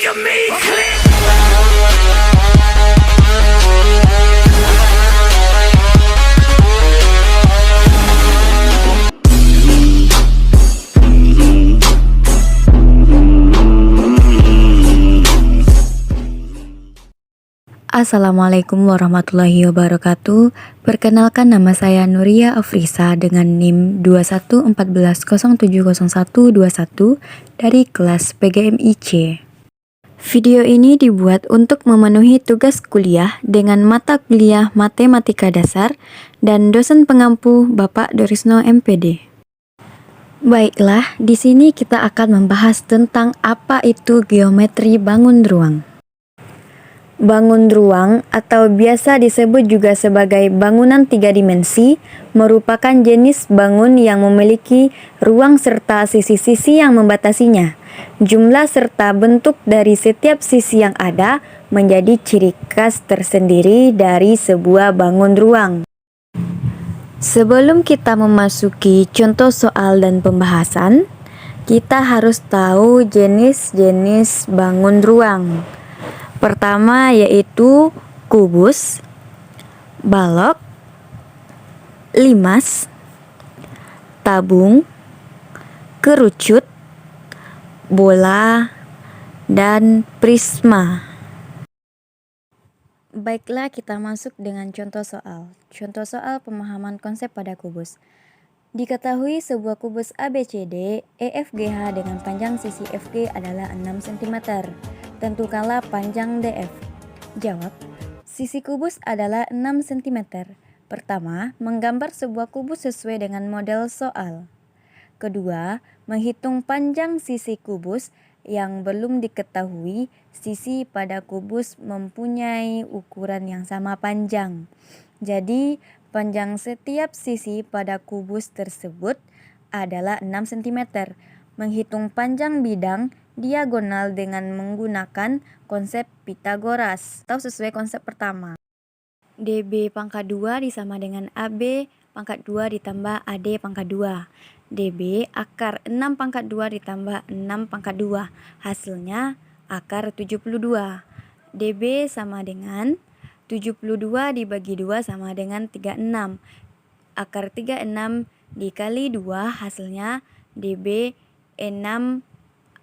of me clear. Assalamualaikum warahmatullahi wabarakatuh. Perkenalkan, nama saya Nuria Afrisa dengan NIM 2114070121 dari kelas PGMIC. Video ini dibuat untuk memenuhi tugas kuliah dengan mata kuliah Matematika Dasar dan dosen pengampu Bapak Dorisno MPD. Baiklah, di sini kita akan membahas tentang apa itu geometri bangun ruang. Bangun ruang atau biasa disebut juga sebagai bangunan tiga dimensi merupakan jenis bangun yang memiliki ruang serta sisi-sisi yang membatasinya. Jumlah serta bentuk dari setiap sisi yang ada menjadi ciri khas tersendiri dari sebuah bangun ruang. Sebelum kita memasuki contoh soal dan pembahasan, kita harus tahu jenis-jenis bangun ruang. Pertama yaitu kubus, balok, limas, tabung, kerucut, bola, dan prisma. Baiklah, kita masuk dengan contoh soal. Contoh soal pemahaman konsep pada kubus. Diketahui sebuah kubus ABCD EFGH dengan panjang sisi FG adalah 6 cm. Tentukanlah panjang DF. Jawab, sisi kubus adalah 6 cm. Pertama, menggambar sebuah kubus sesuai dengan model soal. Kedua, menghitung panjang sisi kubus yang belum diketahui sisi pada kubus mempunyai ukuran yang sama panjang. Jadi, panjang setiap sisi pada kubus tersebut adalah 6 cm. Menghitung panjang bidang diagonal dengan menggunakan konsep Pitagoras atau sesuai konsep pertama. DB pangkat 2 disama dengan AB pangkat 2 ditambah AD pangkat 2. DB akar 6 pangkat 2 ditambah 6 pangkat 2. Hasilnya akar 72. DB sama dengan 72 dibagi 2 sama dengan 36. Akar 36 dikali 2 hasilnya DB 6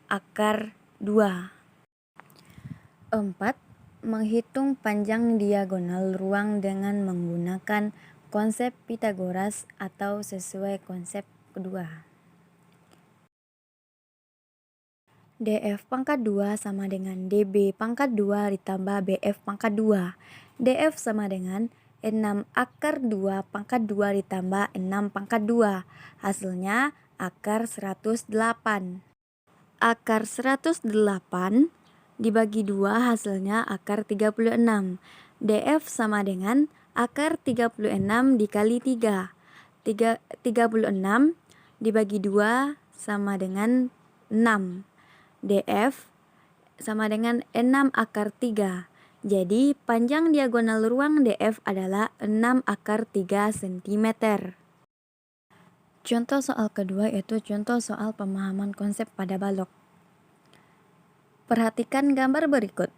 akar 2. 4. Menghitung panjang diagonal ruang dengan menggunakan konsep Pitagoras atau sesuai konsep kedua. DF pangkat 2 sama dengan DB pangkat 2 ditambah BF pangkat 2. DF sama dengan 6 akar 2 pangkat 2 ditambah 6 pangkat 2. Hasilnya akar 108. Akar 108 dibagi 2 hasilnya akar 36. DF sama dengan akar 36 dikali 3. 36 dibagi 2 sama dengan 6. DF sama dengan 6 akar 3. Jadi panjang diagonal ruang DF adalah 6 akar 3 cm. Contoh soal kedua yaitu contoh soal pemahaman konsep pada balok. Perhatikan gambar berikut.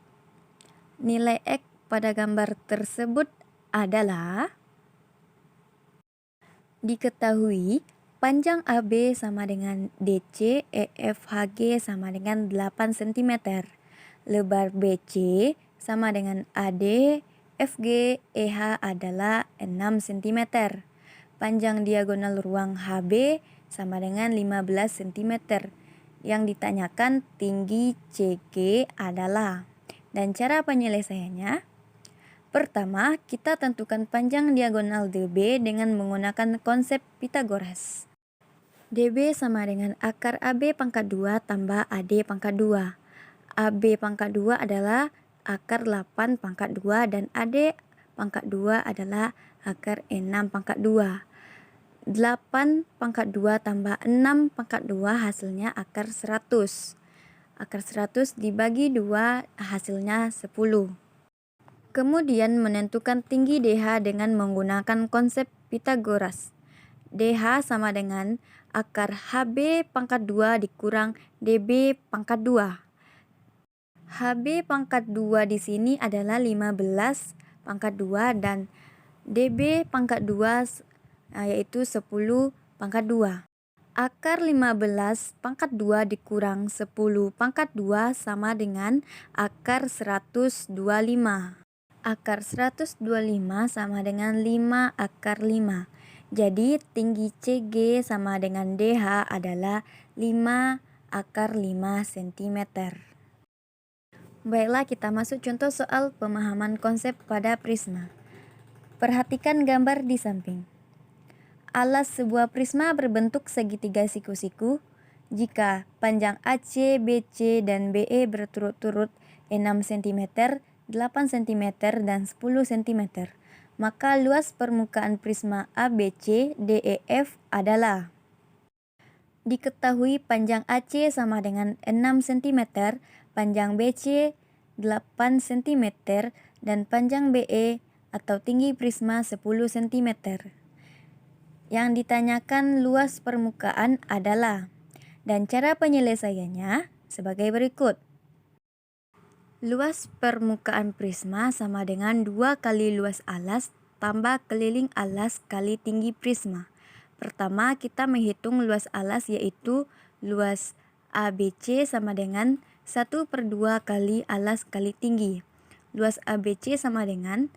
Nilai X pada gambar tersebut adalah diketahui panjang AB sama dengan DC, EFHG sama dengan 8 cm. Lebar BC sama dengan AD, FG, EH adalah 6 cm. Panjang diagonal ruang HB sama dengan 15 cm. Yang ditanyakan tinggi CG adalah. Dan cara penyelesaiannya, pertama kita tentukan panjang diagonal DB dengan menggunakan konsep Pitagoras. DB sama dengan akar AB pangkat 2 tambah AD pangkat 2. AB pangkat 2 adalah akar 8 pangkat 2 dan AD pangkat 2 adalah akar 6 pangkat 2. 8 pangkat 2 tambah 6 pangkat 2 hasilnya akar 100. Akar 100 dibagi 2 hasilnya 10. Kemudian menentukan tinggi DH dengan menggunakan konsep Pitagoras. DH sama dengan akar HB pangkat 2 dikurang DB pangkat 2. HB pangkat 2 di sini adalah 15 pangkat 2 dan DB pangkat 2 yaitu 10 pangkat 2. Akar 15 pangkat 2 dikurang 10 pangkat 2 sama dengan akar 125. Akar 125 sama dengan 5 akar 5. Jadi tinggi CG sama dengan DH adalah 5 akar 5 cm. Baiklah, kita masuk contoh soal pemahaman konsep pada prisma. Perhatikan gambar di samping. Alas sebuah prisma berbentuk segitiga siku-siku jika panjang AC, BC, dan BE berturut-turut 6 cm, 8 cm, dan 10 cm. Maka luas permukaan prisma ABC, DEF adalah. Diketahui panjang AC sama dengan 6 cm, panjang BC 8 cm, dan panjang BE atau tinggi prisma 10 cm. Yang ditanyakan luas permukaan adalah, dan cara penyelesaiannya sebagai berikut. Luas permukaan prisma sama dengan 2 kali luas alas tambah keliling alas kali tinggi prisma. Pertama, kita menghitung luas alas yaitu luas ABC sama dengan 1/2 kali alas kali tinggi. Luas ABC sama dengan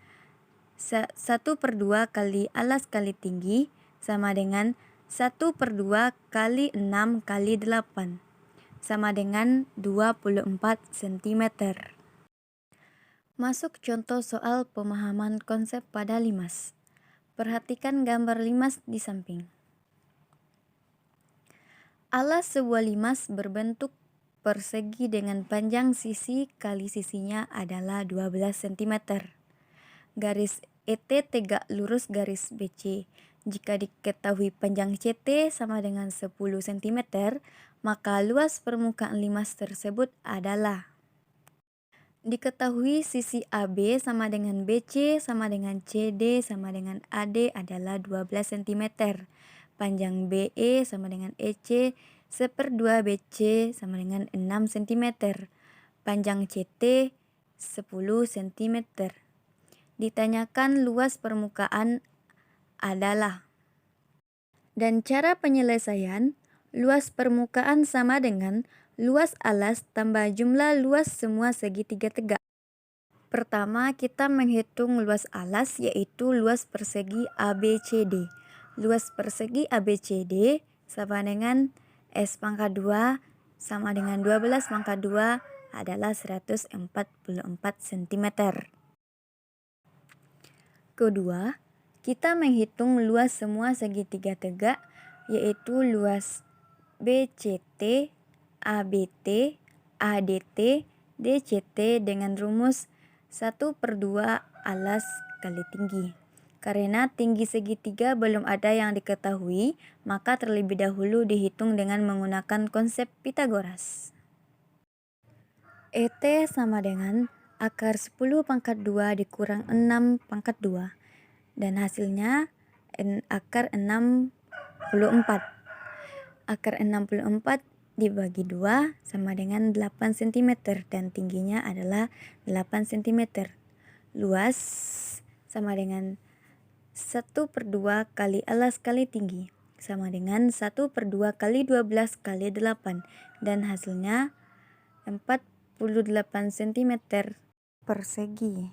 1/2 kali alas kali tinggi sama dengan 1/2 kali 6 kali 8 sama dengan 24 cm. Masuk contoh soal pemahaman konsep pada limas. Perhatikan gambar limas di samping. Alas sebuah limas berbentuk persegi dengan panjang sisi kali sisinya adalah 12 cm. Garis ET tegak lurus garis BC. Jika diketahui panjang CT sama dengan 10 cm, maka luas permukaan limas tersebut adalah. Diketahui sisi AB sama dengan BC sama dengan CD sama dengan AD adalah 12 cm. Panjang BE sama dengan EC 1/2 BC sama dengan 6 cm. Panjang CT 10 cm. Ditanyakan luas permukaan adalah. Dan cara penyelesaian, luas permukaan sama dengan luas alas tambah jumlah luas semua segitiga tegak. Pertama, kita menghitung luas alas yaitu luas persegi ABCD. Luas persegi ABCD sama dengan S pangkat 2 sama dengan 12 pangkat 2 adalah 144 cm. Kedua, kita menghitung luas semua segitiga tegak yaitu luas BCT, ABT, ADT, DCT dengan rumus 1/2 alas kali tinggi. Karena tinggi segitiga belum ada yang diketahui, maka terlebih dahulu dihitung dengan menggunakan konsep Pythagoras. ET sama dengan akar 10 pangkat 2 dikurang 6 pangkat 2. Dan hasilnya akar 64. Akar 64 dibagi 2 sama dengan 8 cm dan tingginya adalah 8 cm. Luas sama dengan 1/2 kali alas kali tinggi sama dengan 1/2 kali 12 kali 8 dan hasilnya 48 cm persegi.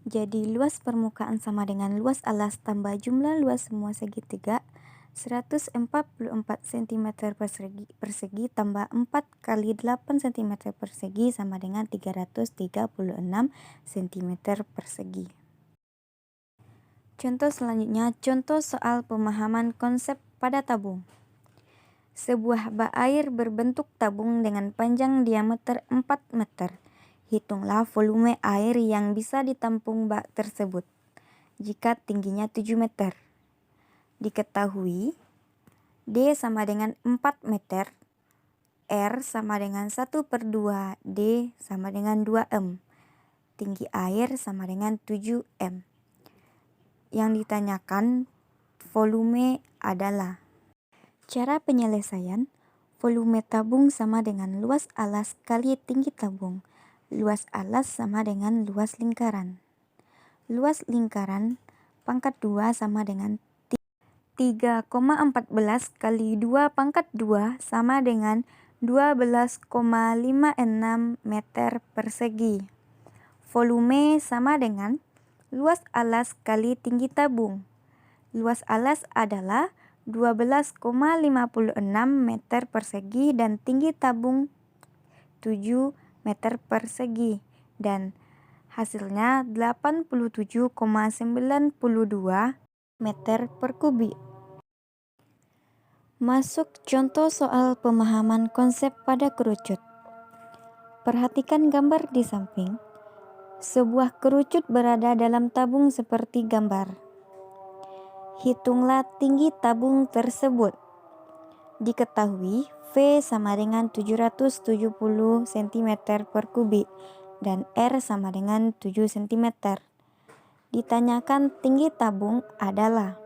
Jadi luas permukaan sama dengan luas alas tambah jumlah luas semua segitiga 144 cm persegi tambah 4 kali 8 cm persegi sama dengan 336 cm persegi. Contoh selanjutnya, contoh soal pemahaman konsep pada tabung. Sebuah bak air berbentuk tabung dengan panjang diameter 4 meter. Hitunglah volume air yang bisa ditampung bak tersebut jika tingginya 7 meter. Diketahui D sama dengan 4 meter, R sama dengan 1/2, D sama dengan 2M. Tinggi air sama dengan 7M. Yang ditanyakan volume adalah. Cara penyelesaian, volume tabung sama dengan luas alas kali tinggi tabung. luas alas sama dengan luas lingkaran. Luas lingkaran pangkat 2 sama dengan 3,14 kali 2 pangkat 2 sama dengan 12,56 meter persegi. Volume sama dengan luas alas kali tinggi tabung. Luas alas adalah 12,56 meter persegi dan tinggi tabung 7 meter persegi. Dan hasilnya 87,92 meter per kubik. Masuk contoh soal pemahaman konsep pada kerucut. Perhatikan gambar di samping. Sebuah kerucut berada dalam tabung seperti gambar. Hitunglah tinggi tabung tersebut. Diketahui V sama dengan 770 cm per kubik dan R sama dengan 7 cm. Ditanyakan tinggi tabung adalah,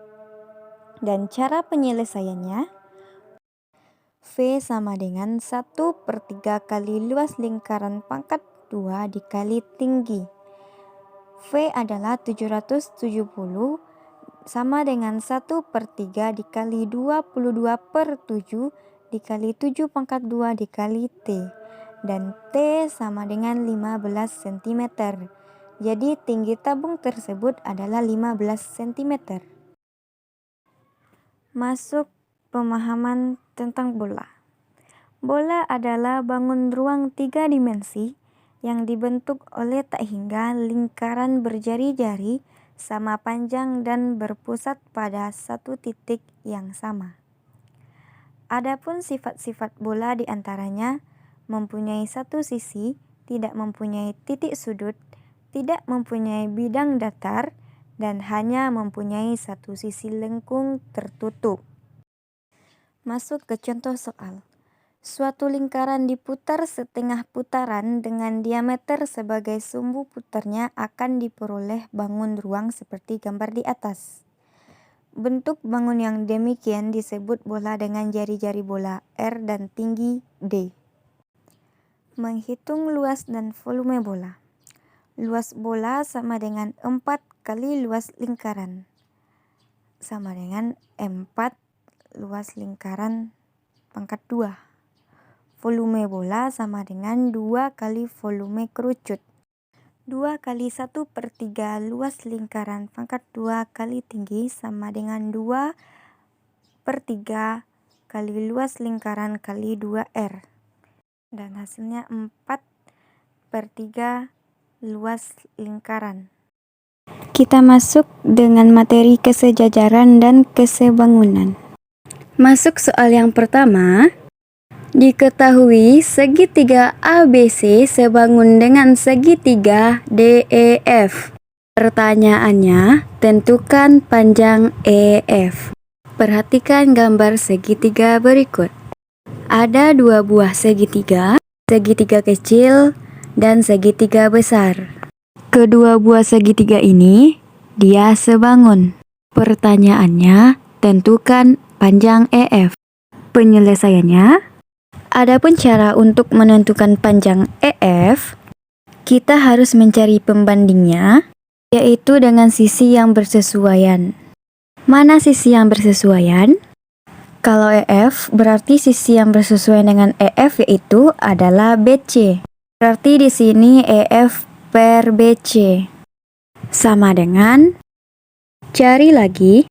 dan cara penyelesaiannya, V sama dengan 1/3 kali luas lingkaran pangkat 2 dikali tinggi. V adalah 770 sama dengan 1/3 dikali 22/7 dikali 7 pangkat 2 dikali T. Dan T sama dengan 15 cm. Jadi tinggi tabung tersebut adalah 15 cm. Masuk pemahaman tentang bola. Bola adalah bangun ruang 3 dimensi yang dibentuk oleh tak hingga lingkaran berjari-jari sama panjang dan berpusat pada satu titik yang sama. Adapun sifat-sifat bola diantaranya mempunyai satu sisi, tidak mempunyai titik sudut, tidak mempunyai bidang datar, dan hanya mempunyai satu sisi lengkung tertutup. Masuk ke contoh soal. Suatu lingkaran diputar setengah putaran dengan diameter sebagai sumbu putarnya akan diperoleh bangun ruang seperti gambar di atas. Bentuk bangun yang demikian disebut bola dengan jari-jari bola R dan tinggi D. Menghitung luas dan volume bola. Luas bola sama dengan 4 kali luas lingkaran. Sama dengan 4 luas lingkaran pangkat 2. Volume bola sama dengan 2 kali volume kerucut. 2 kali 1/3 luas lingkaran pangkat 2 kali tinggi sama dengan 2/3 kali luas lingkaran kali 2R. Dan hasilnya 4/3 luas lingkaran. Kita masuk dengan materi kesejajaran dan kesebangunan. Masuk soal yang pertama. Diketahui segitiga ABC sebangun dengan segitiga DEF. Pertanyaannya, tentukan panjang EF. Perhatikan gambar segitiga berikut. Ada 2 buah segitiga kecil dan segitiga besar. Kedua buah segitiga ini dia sebangun. Pertanyaannya, tentukan panjang EF. Penyelesaiannya, adapun cara untuk menentukan panjang EF, kita harus mencari pembandingnya, yaitu dengan sisi yang bersesuaian. Mana sisi yang bersesuaian? Kalau EF, berarti sisi yang bersesuaian dengan EF yaitu adalah BC. Berarti di sini EF per BC sama dengan, cari lagi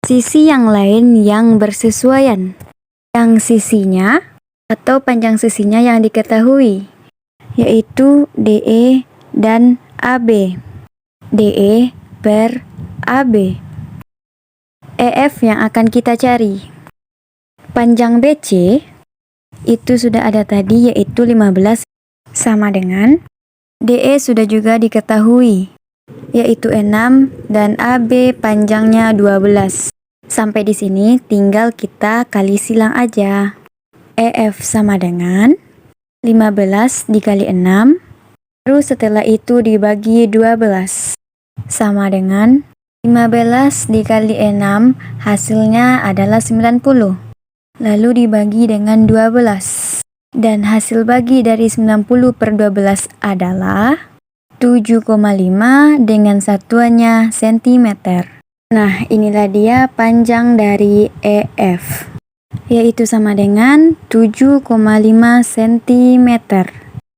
sisi yang lain yang bersesuaian. Yang sisinya atau panjang sisinya yang diketahui, yaitu DE dan AB. DE per AB. EF yang akan kita cari. Panjang BC itu sudah ada tadi, yaitu 15 sama dengan DE sudah juga diketahui, yaitu 6 dan AB panjangnya 12. Sampai di sini tinggal kita kali silang aja. EF sama dengan 15 dikali 6, terus setelah itu dibagi 12, sama dengan 15 dikali 6, hasilnya adalah 90. Lalu dibagi dengan 12, Dan hasil bagi dari 90/12 adalah 7,5 dengan satuannya sentimeter. Nah, inilah dia panjang dari EF, yaitu sama dengan 7,5 cm.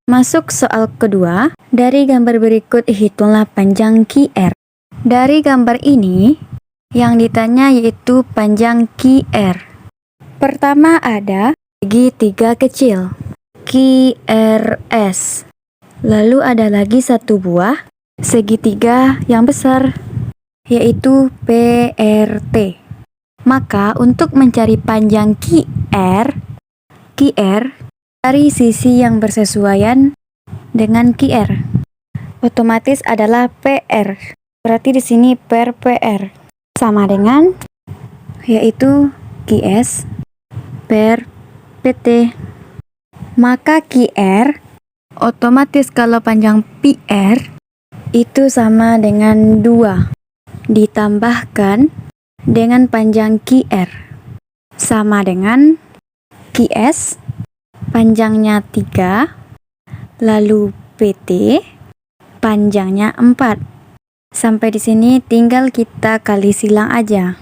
Masuk soal kedua. Dari gambar berikut hitunglah panjang QR. Dari gambar ini, yang ditanya yaitu panjang QR. Pertama ada segitiga kecil, QRS. Lalu ada lagi satu buah segitiga yang besar, yaitu PRT. Maka untuk mencari panjang QR dari sisi yang bersesuaian dengan QR, otomatis adalah PR. Berarti di sini per PR sama dengan yaitu QS per PT. Maka QR otomatis kalau panjang PR itu sama dengan 2 ditambahkan dengan panjang QR sama dengan QS panjangnya 3, lalu PT panjangnya 4. Sampai di sini tinggal kita kali silang aja.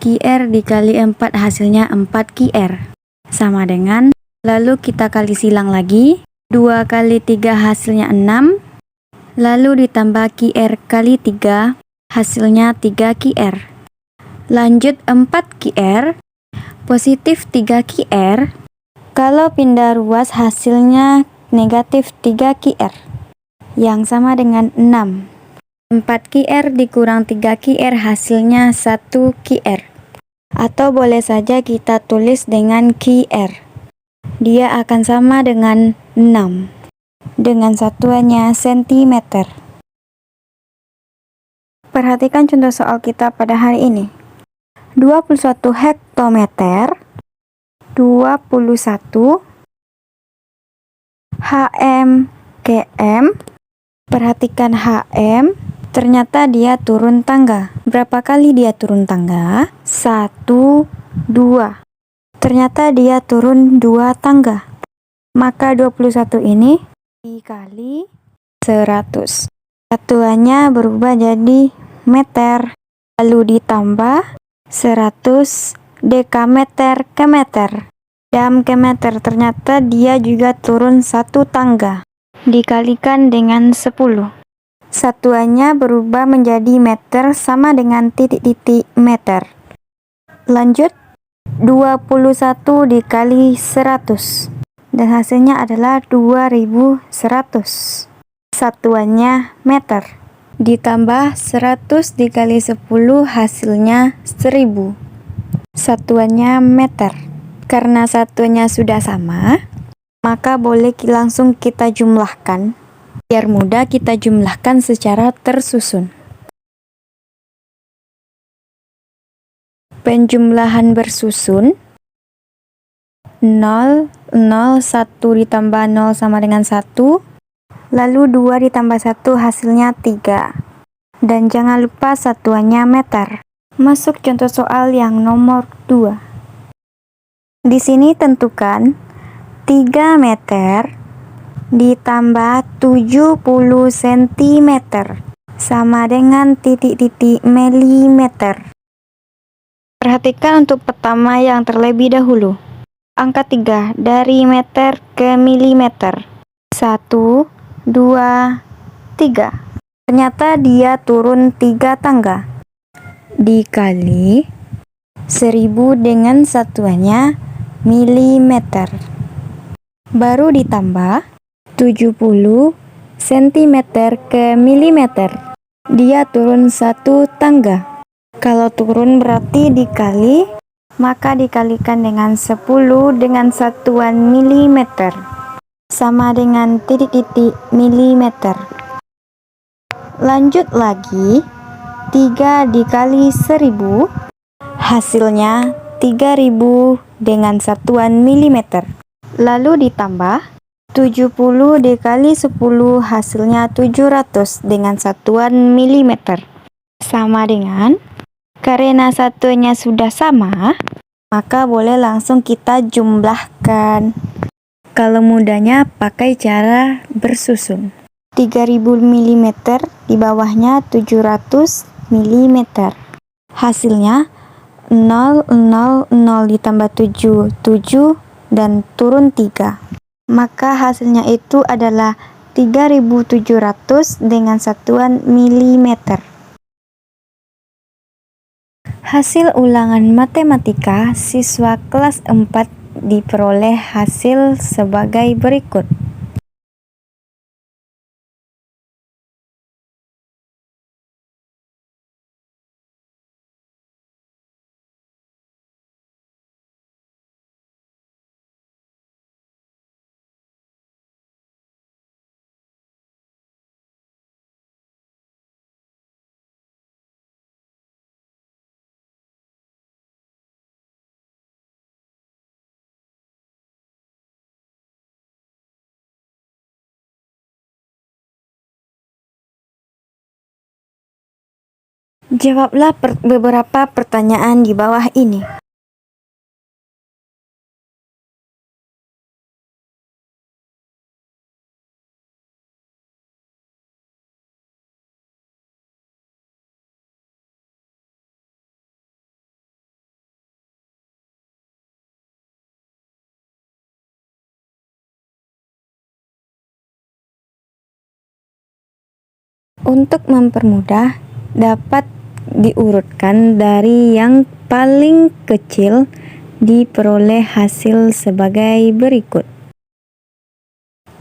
QR dikali 4 hasilnya 4 QR sama dengan, lalu kita kali silang lagi, 2 kali 3 hasilnya 6, lalu ditambah QR kali 3 hasilnya 3 QR. Lanjut 4 QR positif 3 QR. Kalau pindah ruas hasilnya negatif 3 QR yang sama dengan 6. 4 QR dikurang 3 QR hasilnya 1 QR. Atau boleh saja kita tulis dengan QR. Dia akan sama dengan 6 dengan satuannya sentimeter. Perhatikan contoh soal kita pada hari ini. 21 hektometer, 21 HM KM. Perhatikan HM, ternyata dia turun tangga. Berapa kali dia turun tangga? 1, 2. Ternyata dia turun 2 tangga. Maka 21 ini dikali 100. Satuannya berubah jadi meter. Lalu ditambah 100 dekameter ke meter. Dam ke meter, ternyata dia juga turun 1 tangga. Dikalikan dengan 10. Satuannya berubah menjadi meter sama dengan titik-titik meter. Lanjut, 21 dikali 100. Dan hasilnya adalah 2100. Satuannya meter. Ditambah 100 dikali 10 hasilnya 1000. Satuannya meter. Karena satuannya sudah sama, maka boleh langsung kita jumlahkan. Biar mudah kita jumlahkan secara tersusun. Penjumlahan bersusun. 0, 0, 1 ditambah 0 sama dengan 1. Lalu 2 ditambah 1 hasilnya 3. Dan jangan lupa satuannya meter. Masuk contoh soal yang nomor 2. Di sini tentukan 3 meter ditambah 70 cm sama dengan titik-titik milimeter. Perhatikan untuk pertama yang terlebih dahulu. Angka 3 dari meter ke milimeter. 1, 2, 3. Ternyata dia turun 3 tangga. Dikali 1000 dengan satuannya milimeter. Baru ditambah 70 cm ke milimeter. Dia turun 1 tangga. Kalau turun berarti dikali, maka dikalikan dengan 10 dengan satuan milimeter. Sama dengan titik-titik milimeter. Lanjut lagi, 3 dikali 1000, hasilnya 3000 dengan satuan milimeter. Lalu ditambah 70 dikali 10 hasilnya 700 dengan satuan milimeter. Sama dengan, karena satunya sudah sama, maka boleh langsung kita jumlahkan. Kalau mudahnya pakai cara bersusun. 3000 mm, di bawahnya 700 mm. Hasilnya 0, 0, 0 ditambah 7, 7 dan turun 3. Maka hasilnya itu adalah 3700 dengan satuan milimeter. Hasil ulangan matematika siswa kelas 4 diperoleh hasil sebagai berikut. Jawablah beberapa pertanyaan di bawah ini. Untuk mempermudah, dapat diurutkan dari yang paling kecil diperoleh hasil sebagai berikut.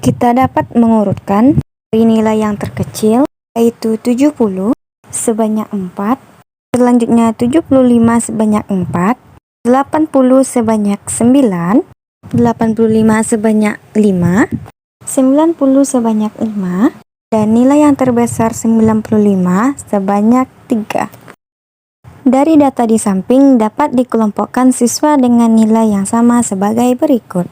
Kita dapat mengurutkan dari nilai yang terkecil, yaitu 70 sebanyak 4, selanjutnya 75 sebanyak 4, 80 sebanyak 9, 85 sebanyak 5, 90 sebanyak 5, dan nilai yang terbesar 95 sebanyak 3. Dari data di samping dapat dikelompokkan siswa dengan nilai yang sama sebagai berikut.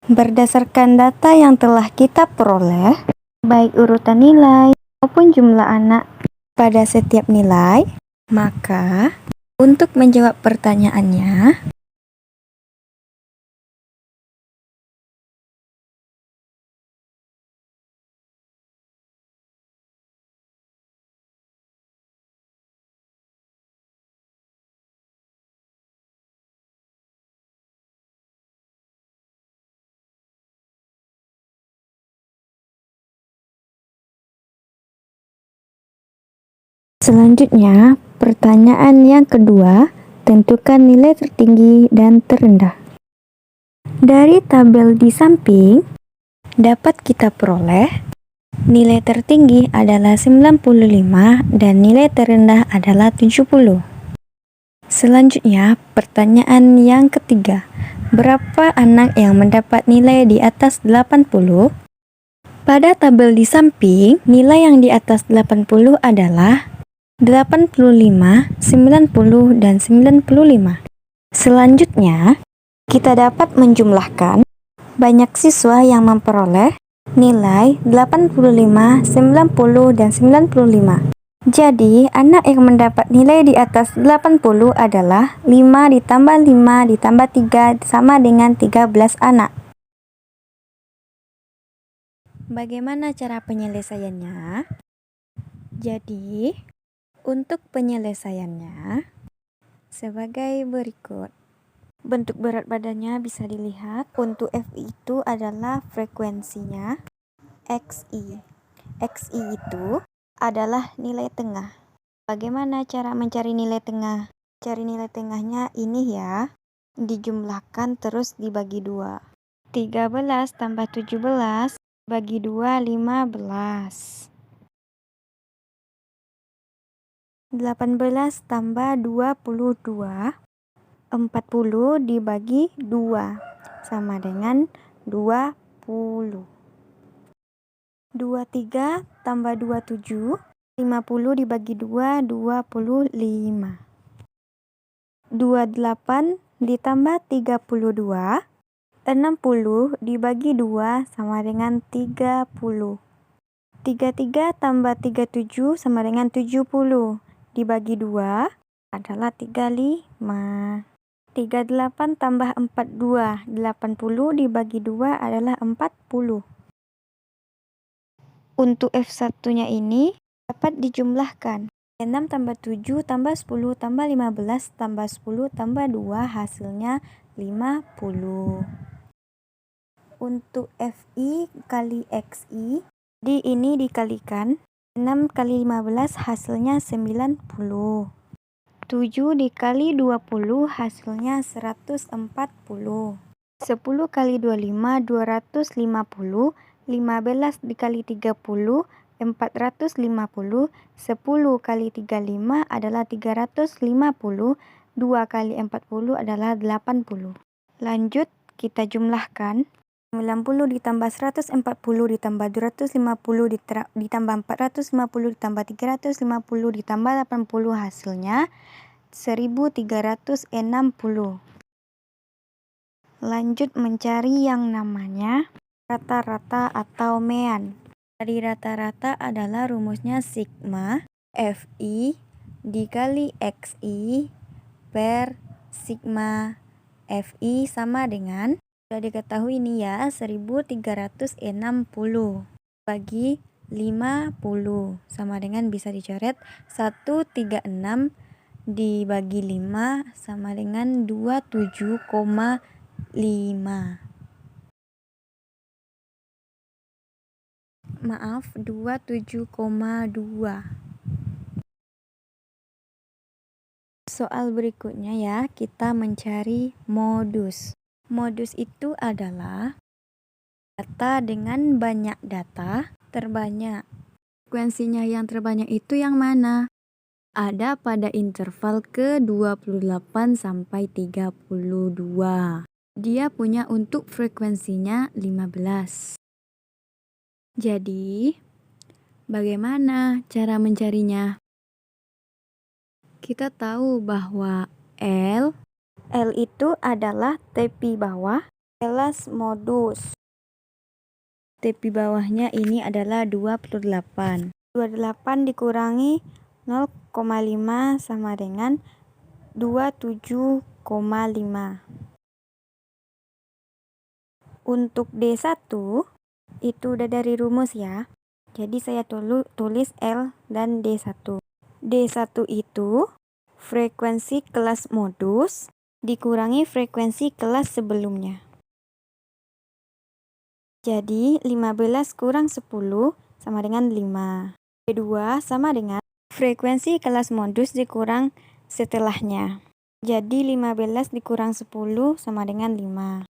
Berdasarkan data yang telah kita peroleh, baik urutan nilai maupun jumlah anak pada setiap nilai, maka untuk menjawab pertanyaannya, selanjutnya pertanyaan yang kedua, tentukan nilai tertinggi dan terendah. Dari tabel di samping, dapat kita peroleh nilai tertinggi adalah 95 dan nilai terendah adalah 70. Selanjutnya, pertanyaan yang ketiga. Berapa anak yang mendapat nilai di atas 80? Pada tabel di samping, nilai yang di atas 80 adalah 85, 90, dan 95. Selanjutnya, kita dapat menjumlahkan banyak siswa yang memperoleh nilai 85, 90, dan 95. Jadi, anak yang mendapat nilai di atas 80 adalah 5 ditambah 5 ditambah 3 sama dengan 13 anak. Bagaimana cara penyelesaiannya? Jadi, untuk penyelesaiannya sebagai berikut. Bentuk berat badannya bisa dilihat. Untuk FI itu adalah frekuensinya, XI. XI itu adalah nilai tengah. Bagaimana cara mencari nilai tengah? Cari nilai tengahnya ini ya, dijumlahkan terus dibagi 2. 13 tambah 17 bagi 2, 15. 18 tambah 22, 40 dibagi 2 sama dengan 20. 23 tambah 27, 50 dibagi 2, 25. 28 ditambah 32. 60 dibagi 2 sama dengan 30. 33 tambah 37 sama dengan 70. Dibagi 2 adalah 35. 38 tambah 42. 80 dibagi 2 adalah 40. Untuk F1-nya ini dapat dijumlahkan. 6 tambah 7 tambah 10 tambah 15 tambah 10 tambah 2 hasilnya 50. Untuk FI kali XI, di ini dikalikan 6 kali 15 hasilnya 90. 7 dikali 20 hasilnya 140. 10 kali 25 250. 15 dikali 30 450. 10 kali 35 adalah 350. 2 kali 40 adalah 80. Lanjut kita jumlahkan. 90 ditambah 140 ditambah 250 ditambah 450 ditambah 350 ditambah 80 hasilnya 1360. Lanjut mencari yang namanya rata-rata atau mean. Dari rata-rata adalah rumusnya sigma FI dikali XI per sigma FI sama dengan, sudah diketahui ini ya, 1360 bagi 50 sama dengan bisa dicoret 136 dibagi 5 sama dengan 27,5. Maaf, 27,2. Soal berikutnya ya, kita mencari modus. Modus itu adalah data dengan banyak data terbanyak. Frekuensinya yang terbanyak itu yang mana? Ada pada interval ke-28 sampai 32. Dia punya untuk frekuensinya 15. Jadi, bagaimana cara mencarinya? Kita tahu bahwa L itu adalah tepi bawah kelas modus. Tepi bawahnya ini adalah 28. 28 dikurangi 0,5 sama dengan 27,5. Untuk D1 itu udah dari rumus ya. Jadi saya tulis L dan D1. D1 itu frekuensi kelas modus dikurangi frekuensi kelas sebelumnya. Jadi 15 kurang 10 sama dengan 5. D2 sama dengan frekuensi kelas modus dikurang setelahnya. Jadi 15 dikurang 10 sama dengan 5.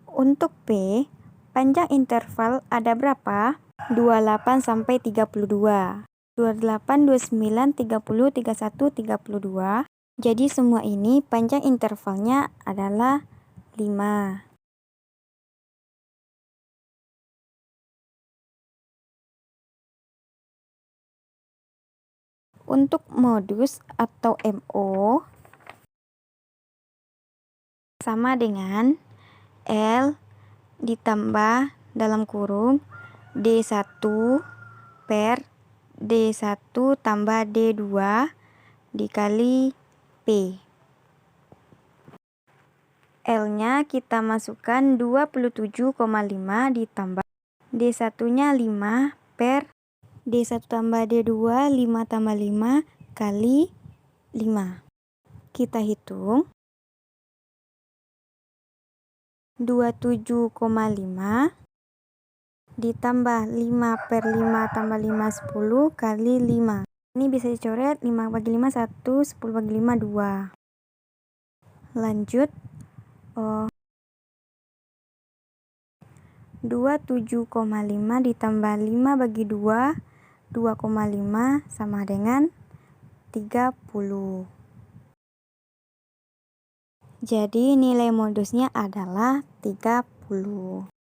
Untuk P, panjang interval ada berapa? 28 sampai 32. 28, 29, 30, 31, 32. Jadi semua ini panjang intervalnya adalah 5. Untuk modus atau MO sama dengan L ditambah dalam kurung D1 per D1 tambah D2 dikali P. L-nya kita masukkan 27,5 ditambah D1-nya 5 per D1 tambah D2 5 tambah 5 kali 5. Kita hitung 27,5 ditambah 5 per 5 tambah 5 10 kali 5. Ini bisa dicoret 5 bagi 5 1, 10 bagi 5 2. Lanjut 27,5 ditambah 5 bagi 2 2,5 sama dengan 30. Jadi nilai modusnya adalah 30.